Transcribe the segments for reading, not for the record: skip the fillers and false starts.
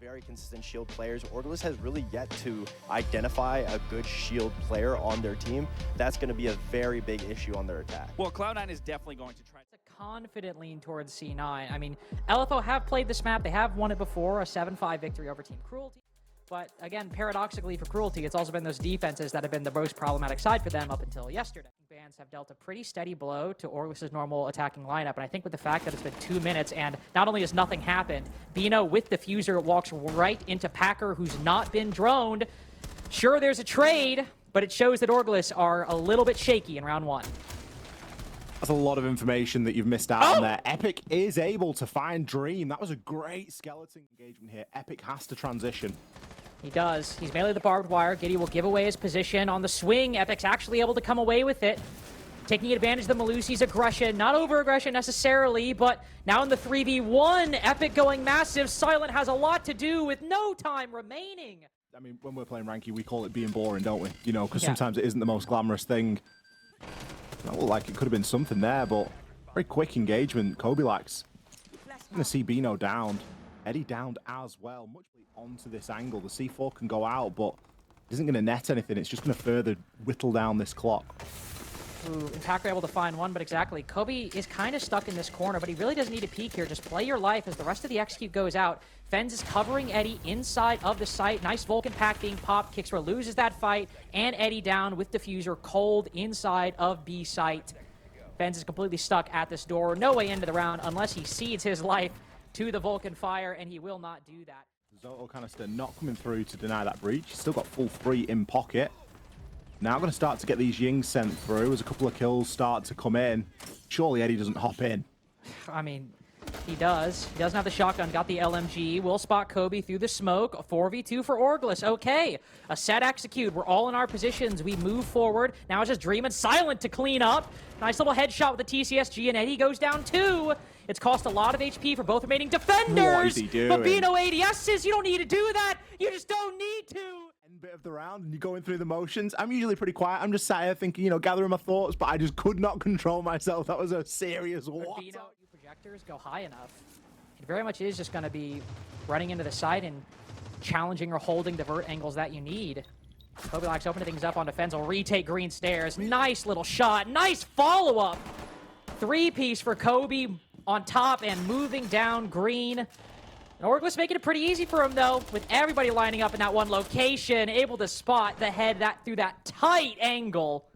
very consistent shield players. Orgless has really yet to identify a good shield player on their team. That's going to be a very big issue on their attack. Well, Cloud9 is definitely going to try. It's a confident lean towards C9. I mean, LFO have played this map. They have won it before, a 7-5 victory over Team Cruelty. But again, paradoxically for Cruelty, it's also been those defenses that have been the most problematic side for them up until yesterday. Bans have dealt a pretty steady blow to Orgless' normal attacking lineup, and I think with the fact that it's been 2 minutes and not only has nothing happened, Bino with diffuser walks right into Packer, who's not been droned. Sure, there's a trade, but it shows that Orgless are a little bit shaky in round 1. That's a lot of information that you've missed out on there. Epic is able to find Dream. That was a great skeleton engagement here. Epic has to transition. He does. He's melee the barbed wire. Giddy will give away his position on the swing. Epic's actually able to come away with it. Taking advantage of the Malusi's aggression. Not over-aggression necessarily, but now in the 3v1, Epic going massive. Silent has a lot to do with no time remaining. I mean, when we're playing Ranky, we call it being boring, don't we? You know, because sometimes it isn't the most glamorous thing. That looked like it could have been something there, but very quick engagement. Kobilax going to see Bino downed. Eddie downed as well. Much onto this angle. The C4 can go out, but it isn't going to net anything. It's just going to further whittle down this clock. Ooh, Packer able to find one, but exactly. Kobe is kind of stuck in this corner, but he really doesn't need to peek here. Just play your life as the rest of the execute goes out. Fenz is covering Eddie inside of the site. Nice Vulcan pack being popped. Kixra loses that fight, and Eddie down with diffuser cold inside of B site. Fenz is completely stuck at this door. No way into the round unless he cedes his life to the Vulcan fire, and he will not do that. Zoto Canister not coming through to deny that breach. He's still got full 3 in pocket. Now going to start to get these Yings sent through as a couple of kills start to come in. Surely Eddie doesn't hop in. I mean, he does. He doesn't have the shotgun, got the LMG. Will spot Kobe through the smoke. A 4v2 for Orgless. Okay, a set execute. We're all in our positions. We move forward. Now it's just Dream and Silent to clean up. Nice little headshot with the TCSG, and Eddie goes down 2. It's cost a lot of HP for both remaining defenders. What is he doing? But Bino ADSs, you don't need to do that. You just don't need to. End bit of the round, and you're going through the motions. I'm usually pretty quiet. I'm just sat here thinking, you know, gathering my thoughts, but I just could not control myself. That was a serious what? Bino, you projectors go high enough. It very much is just going to be running into the side and challenging or holding the vert angles that you need. Kobilax opening things up on defense. Will retake green stairs. Nice little shot. Nice follow-up. 3-piece for Kobe on top and moving down green. And Orgless making it pretty easy for him, though, with everybody lining up in that one location, able to spot the head through that tight angle.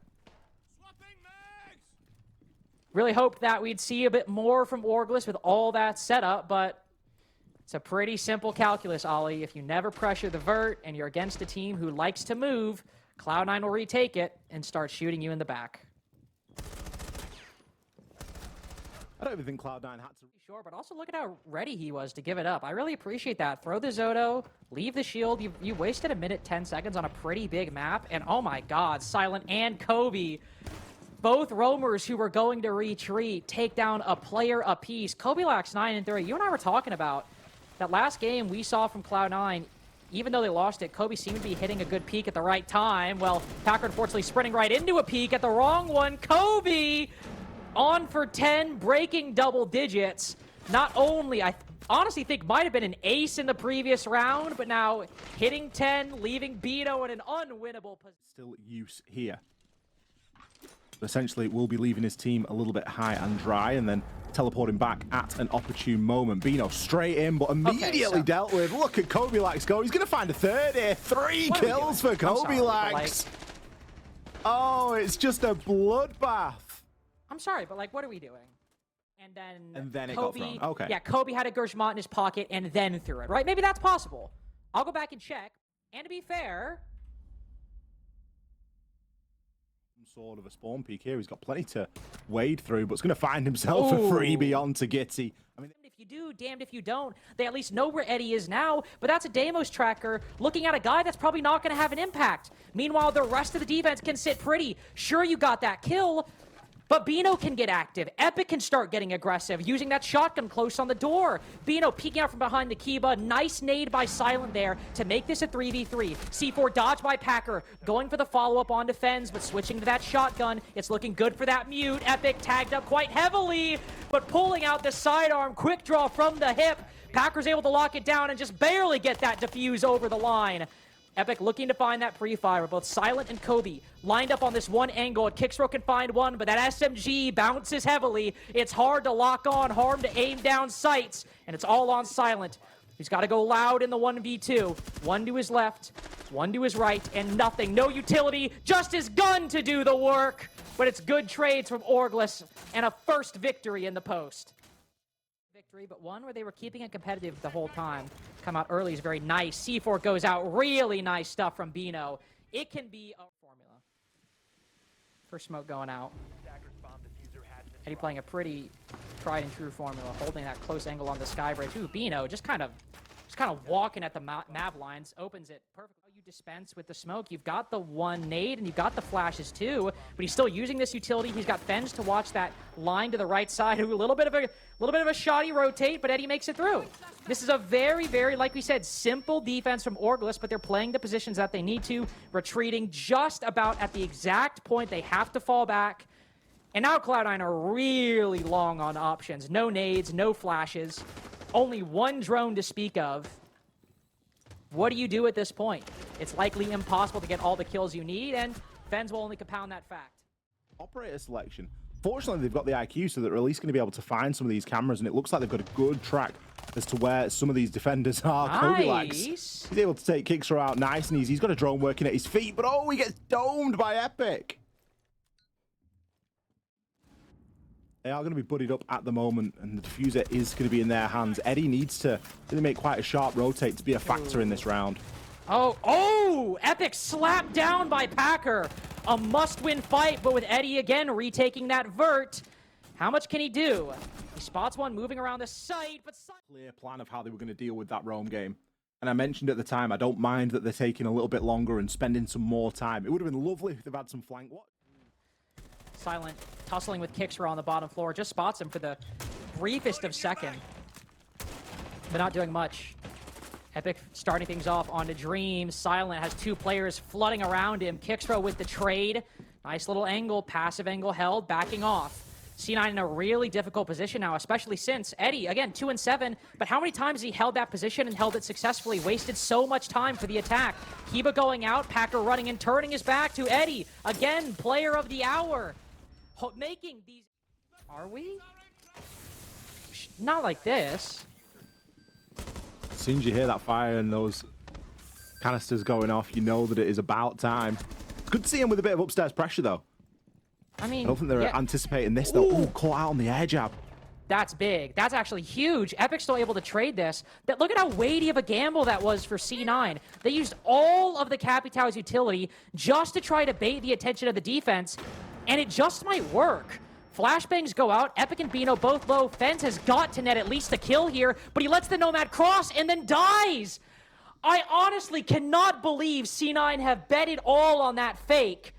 Really hoped that we'd see a bit more from Orgless with all that setup, but it's a pretty simple calculus, Ollie. If you never pressure the vert and you're against a team who likes to move, Cloud9 will retake it and start shooting you in the back. I don't even think Cloud9 had to. Sure, but also look at how ready he was to give it up. I really appreciate that. Throw the Zoto, leave the shield. You wasted 1 minute 10 seconds on a pretty big map, and oh my god, Silent and Kobe, both roamers who were going to retreat, take down a player apiece. Kobilax 9-3. You and I were talking about that last game we saw from Cloud9. Even though they lost it, Kobe seemed to be hitting a good peak at the right time. Well, Packer unfortunately sprinting right into a peak at the wrong one. Kobe on for 10, breaking double digits. Not only, I honestly think might have been an ace in the previous round, but now hitting 10, leaving Bino in an unwinnable position. Still use here. Essentially, will be leaving his team a little bit high and dry, and then teleporting back at an opportune moment. Bino straight in, but immediately dealt with. Look at Kobilax go. He's going to find a 3rd here. 3 kills for Kobilax. Oh, it's just a bloodbath. I'm sorry, but like, what are we doing? And then it Kobe, got thrown. Okay. Yeah, Kobe had a Gershmont in his pocket and then threw it, right? Maybe that's possible. I'll go back and check. And to be fair, some sort of a spawn peak here. He's got plenty to wade through, but it's going to find himself a freebie onto Gitty. I mean, if you do, damned if you don't. They at least know where Eddie is now, but that's a Deimos tracker looking at a guy that's probably not going to have an impact. Meanwhile, the rest of the defense can sit pretty. Sure, you got that kill, But Bino can get active. Epic can start getting aggressive, using that shotgun close on the door. Bino peeking out from behind the Kiba. Nice nade by Silent there to make this a 3v3. C4 dodged by Packer, going for the follow-up on defense, but switching to that shotgun. It's looking good for that mute. Epic tagged up quite heavily, but pulling out the sidearm. Quick draw from the hip. Packer's able to lock it down and just barely get that defuse over the line. Epic looking to find that pre-fire. Both Silent and Kobe lined up on this one angle. Kicksrow can find one, but that SMG bounces heavily. It's hard to lock on, hard to aim down sights, and it's all on Silent. He's got to go loud in the 1v2. One to his left, one to his right, and nothing. No utility, just his gun to do the work. But it's good trades from Orgless and a first victory in the post. But one where they were keeping it competitive the whole time. Come out early is very nice. C4 goes out. Really nice stuff from Bino. It can be a formula. First smoke going out. Eddie playing a pretty tried and true formula, holding that close angle on the sky bridge. Ooh, Bino just kind of walking at the Mav lines, opens it perfectly. You dispense with the smoke. You've got the one nade and you've got the flashes too, but he's still using this utility. He's got Fens to watch that line to the right side. Ooh, a little bit of a shoddy rotate, but Eddie makes it through. This is a very, very, like we said, simple defense from Orgless, but they're playing the positions that they need to, retreating just about at the exact point they have to fall back. And now Cloud9 are really long on options. No nades, no flashes, only one drone to speak of. What do you do at this point? It's likely impossible to get all the kills you need, and Fens will only compound that fact. Operator selection. Fortunately, they've got the IQ, so that they're at least going to be able to find some of these cameras, and it looks like they've got a good track as to where some of these defenders are. Nice. He's able to take Kicksrow out nice and easy. He's got a drone working at his feet, but oh, he gets domed by Epic. They are going to be buddied up at the moment, and the diffuser is going to be in their hands. Eddie needs to really make quite a sharp rotate to be a factor in this round. Oh, Epic slapped down by Packer. A must-win fight, but with Eddie again retaking that vert. How much can he do? He spots one moving around the site, but... Clear plan of how they were going to deal with that roam game. And I mentioned at the time, I don't mind that they're taking a little bit longer and spending some more time. It would have been lovely if they've had some flank. What? Silent tussling with Kicksrow on the bottom floor. Just spots him for the briefest of second. But not doing much. Epic starting things off onto Dream. Silent has two players flooding around him. Kicksrow with the trade. Nice little angle, passive angle held, backing off. C9 in a really difficult position now, especially since Eddie, again, 2 and 7, but how many times he held that position and held it successfully? Wasted so much time for the attack. Kiba going out, Packer running and turning his back to Eddie. Again, player of the hour. Making these... Are we? Not like this. As soon as you hear that fire and those canisters going off, you know that it is about time. It's good to see him with a bit of upstairs pressure, though. I mean, I don't think they're anticipating this, though. Ooh, caught out on the air jab. That's big. That's actually huge. Epic's still able to trade this. But look at how weighty of a gamble that was for C9. They used all of the Capitão's utility just to try to bait the attention of the defense, and it just might work. Flashbangs go out. Epic and Bino both low. Fens has got to net at least a kill here, but he lets the Nomad cross and then dies. I honestly cannot believe C9 have bet it all on that fake.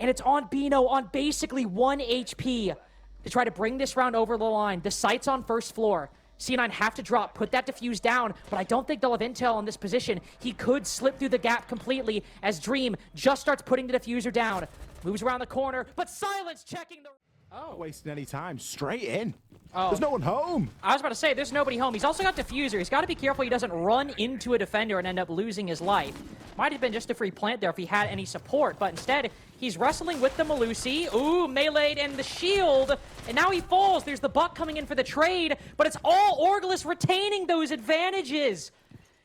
And it's on Bino on basically 1 HP to try to bring this round over the line. The site's on first floor. C9 have to drop, put that defuse down, but I don't think they'll have intel on this position. He could slip through the gap completely as Dream just starts putting the diffuser down. Moves around the corner, but Silence checking the... Oh. Not wasting any time. Straight in. Oh. There's no one home. I was about to say, there's nobody home. He's also got diffuser. He's got to be careful he doesn't run into a defender and end up losing his life. Might have been just a free plant there if he had any support, but instead, he's wrestling with the Malusi. Ooh, meleeed and the shield. And now he falls. There's the buck coming in for the trade, but it's all Orgless retaining those advantages.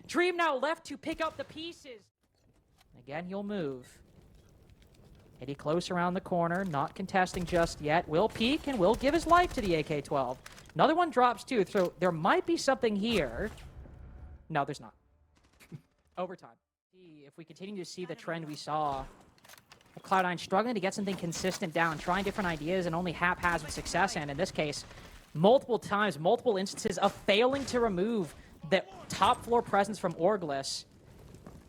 Dream now left to pick up the pieces. Again, he'll move. Eddie close around the corner, not contesting just yet. Will peek and will give his life to the AK-12. Another one drops too, so there might be something here. No, there's not. Overtime. If we continue to see the trend we saw, Cloud9 struggling to get something consistent down, trying different ideas and only haphazard success, and in this case, multiple times, multiple instances of failing to remove the top floor presence from Orgless,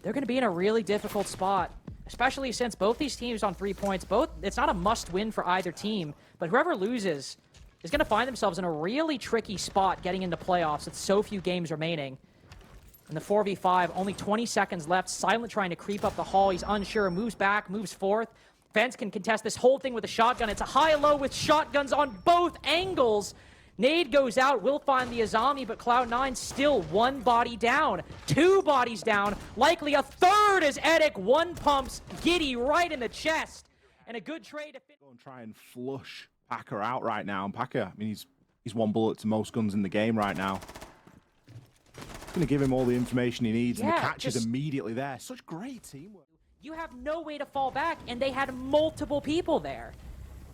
they're going to be in a really difficult spot. especially since both these teams on 3 points, it's not a must-win for either team, but whoever loses is going to find themselves in a really tricky spot getting into playoffs with so few games remaining. In the 4v5, only 20 seconds left. Silent trying to creep up the hall. He's unsure, moves back, moves forth. Fence can contest this whole thing with a shotgun. It's a high-low with shotguns on both angles. Nade goes out, will find the Azami, but Cloud9 still 1 body down. 2 bodies down, likely a third as Edic one pumps Giddy right in the chest. And a good trade to Go and try and flush Packer out right now. And Packer, I mean, he's 1 bullet to most guns in the game right now. Going to give him all the information he needs, and the catch is immediately there. Such great teamwork. You have no way to fall back, and they had multiple people there.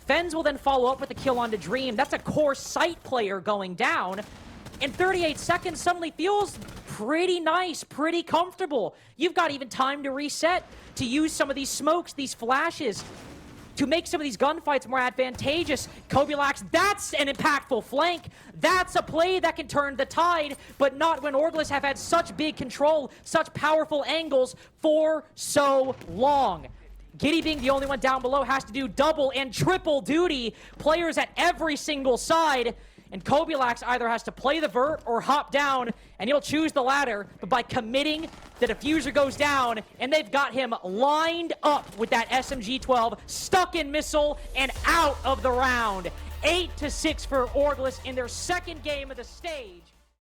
Fens will then follow up with a kill onto Dream. That's a core sight player going down. And 38 seconds suddenly feels pretty nice, pretty comfortable. You've got even time to reset, to use some of these smokes, these flashes, to make some of these gunfights more advantageous. Kobilax, that's an impactful flank. That's a play that can turn the tide, but not when Orgless have had such big control, such powerful angles for so long. Giddy being the only one down below has to do double and triple duty. Players at every single side. And Kobilax either has to play the vert or hop down, and he'll choose the latter. But by committing, the diffuser goes down, and they've got him lined up with that SMG-12, stuck in missile, and out of the round. 8-6 for Orgless in their second game of the stage.